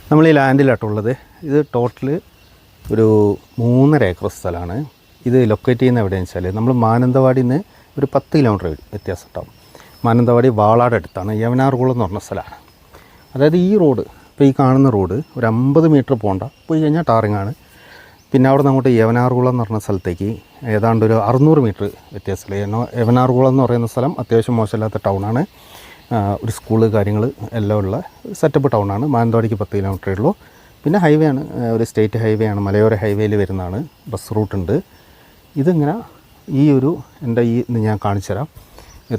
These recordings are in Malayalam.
നമ്മൾ ഈ ലാൻഡിലാട്ടുള്ളത്. ഇത് ടോട്ടൽ ഒരു 3.5 ഏക്കർ സ്ഥലമാണ്. ഇത് ലൊക്കേറ്റ് ചെയ്യുന്ന എവിടെയാണെന്ന് വെച്ചാൽ നമ്മൾ മാനന്തവാടിയിൽ നിന്ന് ഒരു 10 കിലോമീറ്റർ വ്യത്യാസം ഉണ്ടാവും. മാനന്തവാടി വാളാട് അടുത്താണ് യവനാർകുളം എന്ന് പറഞ്ഞ സ്ഥലമാണ്. അതായത് ഈ റോഡ്, ഇപ്പോൾ ഈ കാണുന്ന റോഡ് ഒരു 50 മീറ്റർ പോകണ്ട, പോയി കഴിഞ്ഞാൽ ടാറിങ്ങാണ്. പിന്നെ അവിടെ നിന്ന് അങ്ങോട്ട് യവനാർകുളം എന്ന് പറഞ്ഞ സ്ഥലത്തേക്ക് ഏതാണ്ട് ഒരു 600 മീറ്റർ വ്യത്യാസമില്ല. യവനാർകുളം എന്ന് പറയുന്ന സ്ഥലം അത്യാവശ്യം മോശമില്ലാത്ത ടൗണാണ്. ഒരു സ്കൂള് കാര്യങ്ങൾ എല്ലാം ഉള്ള സെറ്റപ്പ് ടൗണാണ്. മാനന്തവാടിക്ക് 10 കിലോമീറ്ററേ ഉള്ളൂ. പിന്നെ ഹൈവേ ആണ്, ഒരു സ്റ്റേറ്റ് ഹൈവേ ആണ്, മലയോര ഹൈവേയിൽ വരുന്നതാണ്. ബസ് റൂട്ടുണ്ട്. ഇതിങ്ങനെ ഈ ഒരു എൻ്റെ ഈ ഞാൻ കാണിച്ചു തരാം.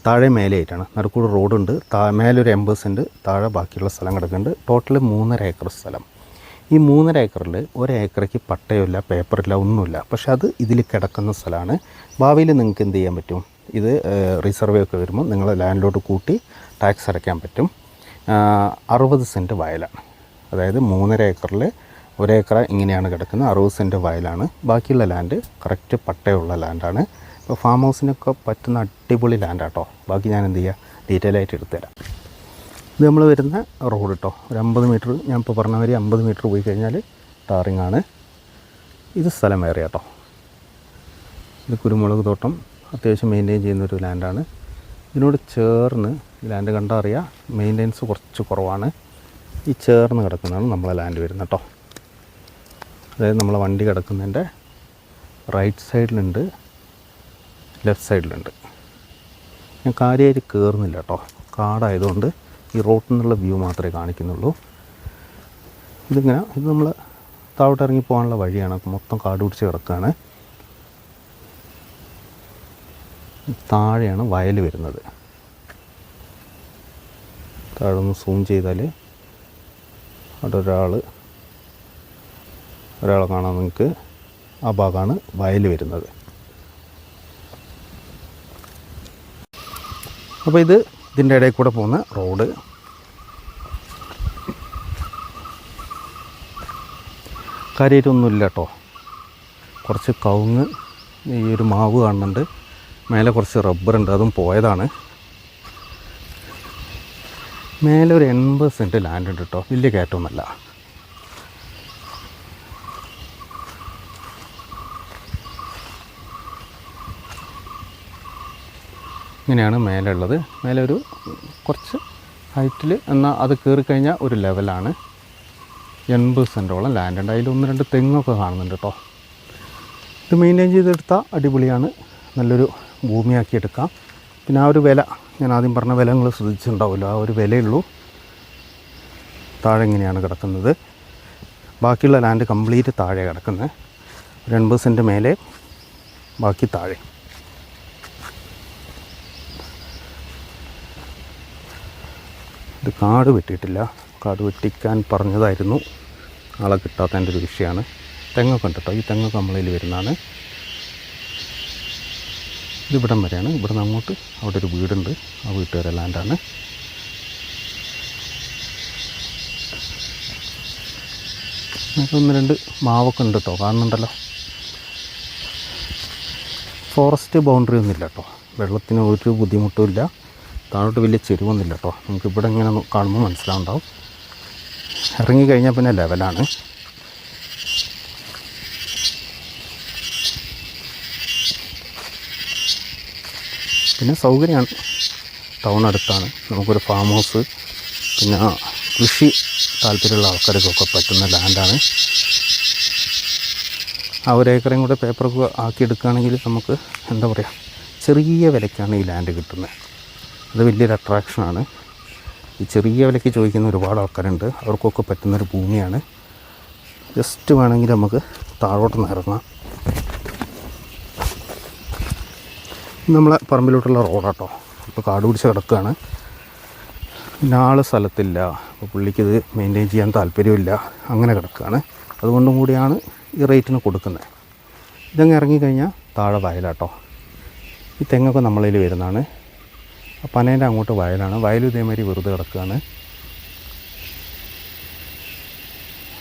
താഴെ മേലെയായിട്ടാണ്, നടുക്കൂടെ റോഡുണ്ട്. മേലൊരു 80 സെൻറ്റ്, താഴെ ബാക്കിയുള്ള സ്ഥലം കിടക്കുന്നുണ്ട്. ടോട്ടൽ 3.5 ഏക്കർ സ്ഥലം. ഈ 3.5 ഏക്കറിൽ 1 ഏക്കറയ്ക്ക് പട്ടയമില്ല, പേപ്പറില്ല, ഒന്നുമില്ല. പക്ഷെ അത് ഇതിൽ കിടക്കുന്ന സ്ഥലമാണ്. ഭാവിയിൽ നിങ്ങൾക്ക് എന്ത് ചെയ്യാൻ പറ്റും, ഇത് റിസർവേ ഒക്കെ വരുമ്പോൾ നിങ്ങൾ ലാൻഡിലോട്ട് കൂട്ടി ടാക്സ് അടയ്ക്കാൻ പറ്റും. 60 സെൻറ്റ് വയലാണ്. അതായത് 3.5 ഏക്കറിൽ 1 ഏക്കർ ഇങ്ങനെയാണ് കിടക്കുന്നത്. 60 സെൻറ്റ് വയലാണ്. ബാക്കിയുള്ള ലാൻഡ് കറക്റ്റ് പട്ടയമുള്ള ലാൻഡാണ്. ഇപ്പോൾ ഫാം ഹൗസിനൊക്കെ പറ്റുന്ന അടിപൊളി ലാൻഡാട്ടോ. ബാക്കി ഞാൻ എന്ത് ചെയ്യുക, ഡീറ്റെയിൽ ആയിട്ട് എടുത്തുതരാം. ഇത് നമ്മൾ വരുന്ന റോഡ് കേട്ടോ. ഒരു 50 മീറ്റർ, ഞാൻ ഇപ്പോൾ പറഞ്ഞ മാതിരി 50 മീറ്റർ പോയി കഴിഞ്ഞാൽ ടാറിങ്ങാണ്. ഇത് സ്ഥലം വേറെ കേട്ടോ. ഇത് കുരുമുളക് തോട്ടം അത്യാവശ്യം മെയിൻറ്റെയിൻ ചെയ്യുന്നൊരു ലാൻഡാണ്. ഇതിനോട് ചേർന്ന് ഈ ലാൻഡ് കണ്ടാൽ അറിയാം, മെയിൻ്റെനൻസ് കുറച്ച് കുറവാണ്. ഈ ചേർന്ന് കിടക്കുന്നതാണ് നമ്മളെ ലാൻഡ് വരുന്നത് കേട്ടോ. അതായത് നമ്മളെ വണ്ടി കിടക്കുന്നതിൻ്റെ റൈറ്റ് സൈഡിലുണ്ട്, ലെഫ്റ്റ് സൈഡിലുണ്ട്. ഞാൻ കാര്യമായിട്ട് കയറുന്നില്ല കേട്ടോ, കാടായതുകൊണ്ട് ഈ റോട്ടിൽ നിന്നുള്ള വ്യൂ മാത്രമേ കാണിക്കുന്നുള്ളൂ. ഇതിങ്ങനെ, ഇത് നമ്മൾ താഴോട്ട് ഇറങ്ങി പോകാനുള്ള വഴിയാണ്. മൊത്തം കാട് പിടിച്ച് കിടക്കുകയാണ്. താഴെയാണ് വയൽ വരുന്നത്. താഴെ ഒന്ന് സൂം ചെയ്താൽ അവിടെ ഒരാളെ കാണാൻ നിങ്ങൾക്ക്. ആ ഭാഗമാണ് വയൽ വരുന്നത്. അപ്പോൾ ഇതിൻ്റെ ഇടയിൽ കൂടെ പോകുന്ന റോഡ്. കാര്യമായിട്ടൊന്നുമില്ല കേട്ടോ. കുറച്ച് കവുങ്ങ്, ഈ ഒരു മാവ് കാണുന്നുണ്ട്. മേലെ കുറച്ച് റബ്ബറുണ്ട്, അതും പോയതാണ്. മേലെ ഒരു 80 സെൻറ്റ് ലാൻഡ് ഉണ്ട് കേട്ടോ. വലിയ കയറ്റമൊന്നുമല്ല. ഇങ്ങനെയാണ് മേലെ ഉള്ളത്. മേലെ ഒരു കുറച്ച് ഹൈറ്റിൽ, എന്നാൽ അത് കയറിക്കഴിഞ്ഞാൽ ഒരു ലെവലാണ്. 80 സെൻറ്റോളം ലാൻഡ് ഉണ്ട്. അതിൽ 1-2 തെങ്ങൊക്കെ കാണുന്നുണ്ട് കേട്ടോ. ഇത് മെയിൻറ്റെയിൻ ചെയ്തെടുത്താൽ അടിപൊളിയാണ്. നല്ലൊരു ഭൂമിയാക്കിയെടുക്കാം. പിന്നെ ആ ഒരു വില, ഞാൻ ആദ്യം പറഞ്ഞ വില നിങ്ങൾ ശ്രദ്ധിച്ചിട്ടുണ്ടാവുമല്ലോ, ആ ഒരു വിലയുള്ളൂ. താഴെ ഇങ്ങനെയാണ് കിടക്കുന്നത്. ബാക്കിയുള്ള ലാൻഡ് കംപ്ലീറ്റ് താഴെ കിടക്കുന്നത്. 80 സെൻറ്റ് മേലെ, ബാക്കി താഴെ. ഇത് കാട് വെട്ടിയിട്ടില്ല. കാട് വെട്ടിക്കാൻ പറഞ്ഞതായിരുന്നു, ആളെ കിട്ടാത്തതിൻ്റെ ഒരു വിഷയമാണ്. തെങ്ങൊക്കെ ഉണ്ട് കേട്ടോ. ഈ തെങ്ങൊക്കെ നമ്മളതിൽ വരുന്നതാണ്. ഇതിവിടം വരെയാണ്. ഇവിടെ നിന്ന് അങ്ങോട്ട് അവിടെ ഒരു വീടുണ്ട്. ആ വീട്ടുകാരെ ലാൻഡാണ്. നമുക്ക് 1-2 മാവൊക്കെ ഉണ്ട് കേട്ടോ, കാണുന്നുണ്ടല്ലോ. ഫോറസ്റ്റ് ബൗണ്ടറി ഒന്നുമില്ല കേട്ടോ. വെള്ളത്തിന് ഒരു ബുദ്ധിമുട്ടുമില്ല. താഴോട്ട് വലിയ ചെരുവൊന്നുമില്ല കേട്ടോ. നമുക്കിവിടെ ഇങ്ങനെ കാണുമ്പോൾ മനസ്സിലാവുണ്ടാവും. ഇറങ്ങിക്കഴിഞ്ഞാൽ പിന്നെ ലെവലാണ്. പിന്നെ സൗകര്യമാണ്. ടൗൺ അടുത്താണ്. നമുക്കൊരു ഫാം ഹൗസ്, പിന്നെ കൃഷി താല്പര്യമുള്ള ആൾക്കാർക്കൊക്കെ പറ്റുന്ന ലാൻഡാണ്. ആ 1 ഏക്കറേയും കൂടെ പേപ്പറൊക്കെ ആക്കിയെടുക്കുകയാണെങ്കിൽ നമുക്ക് എന്താ പറയുക, ചെറിയ വിലയ്ക്കാണ് ഈ ലാൻഡ് കിട്ടുന്നത്. അത് വലിയൊരു അട്രാക്ഷനാണ്. ഈ ചെറിയ വിലയ്ക്ക് ചോദിക്കുന്ന ഒരുപാട് ആൾക്കാരുണ്ട്. അവർക്കൊക്കെ പറ്റുന്നൊരു ഭൂമിയാണ്. ജസ്റ്റ് വേണമെങ്കിൽ നമുക്ക് താഴോട്ടൊന്ന് ഇറങ്ങാം. നമ്മളെ പറമ്പിലോട്ടുള്ള റോഡാട്ടോ. ഇപ്പോൾ കാട് പിടിച്ച് കിടക്കുകയാണ്. പിന്നെ ആൾ സ്ഥലത്തില്ല. അപ്പോൾ പുള്ളിക്കിത് മെയിൻറ്റെയിൻ ചെയ്യാൻ താല്പര്യമില്ല. അങ്ങനെ കിടക്കുകയാണ്. അതുകൊണ്ടും കൂടിയാണ് ഈ റേറ്റിന് കൊടുക്കുന്നത്. ഇതങ്ങ് ഇറങ്ങിക്കഴിഞ്ഞാൽ താഴെ വയലാട്ടോ. ഈ തെങ്ങൊക്കെ നമ്മളതിൽ വരുന്നതാണ്. പനേൻ്റെ അങ്ങോട്ട് വയലാണ്. വയലും ഇതേമാതിരി വെറുതെ കിടക്കുകയാണ്.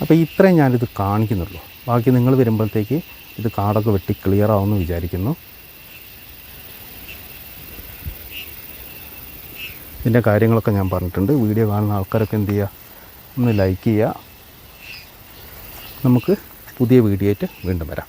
അപ്പോൾ ഇത്രയും ഞാനിത് കാണിക്കുന്നുള്ളൂ. ബാക്കി നിങ്ങൾ വരുമ്പോഴത്തേക്ക് ഇത് കാടൊക്കെ വെട്ടി ക്ലിയർ ആവുമെന്ന് വിചാരിക്കുന്നു. ഇതിൻ്റെ കാര്യങ്ങളൊക്കെ ഞാൻ പറഞ്ഞിട്ടുണ്ട്. വീഡിയോ കാണുന്ന ആൾക്കാരൊക്കെ എന്ത് ചെയ്യുക, ഒന്ന് ലൈക്ക് ചെയ്യുക, നമുക്ക് പുതിയ വീഡിയോ ആയിട്ട് വീണ്ടും വരാം.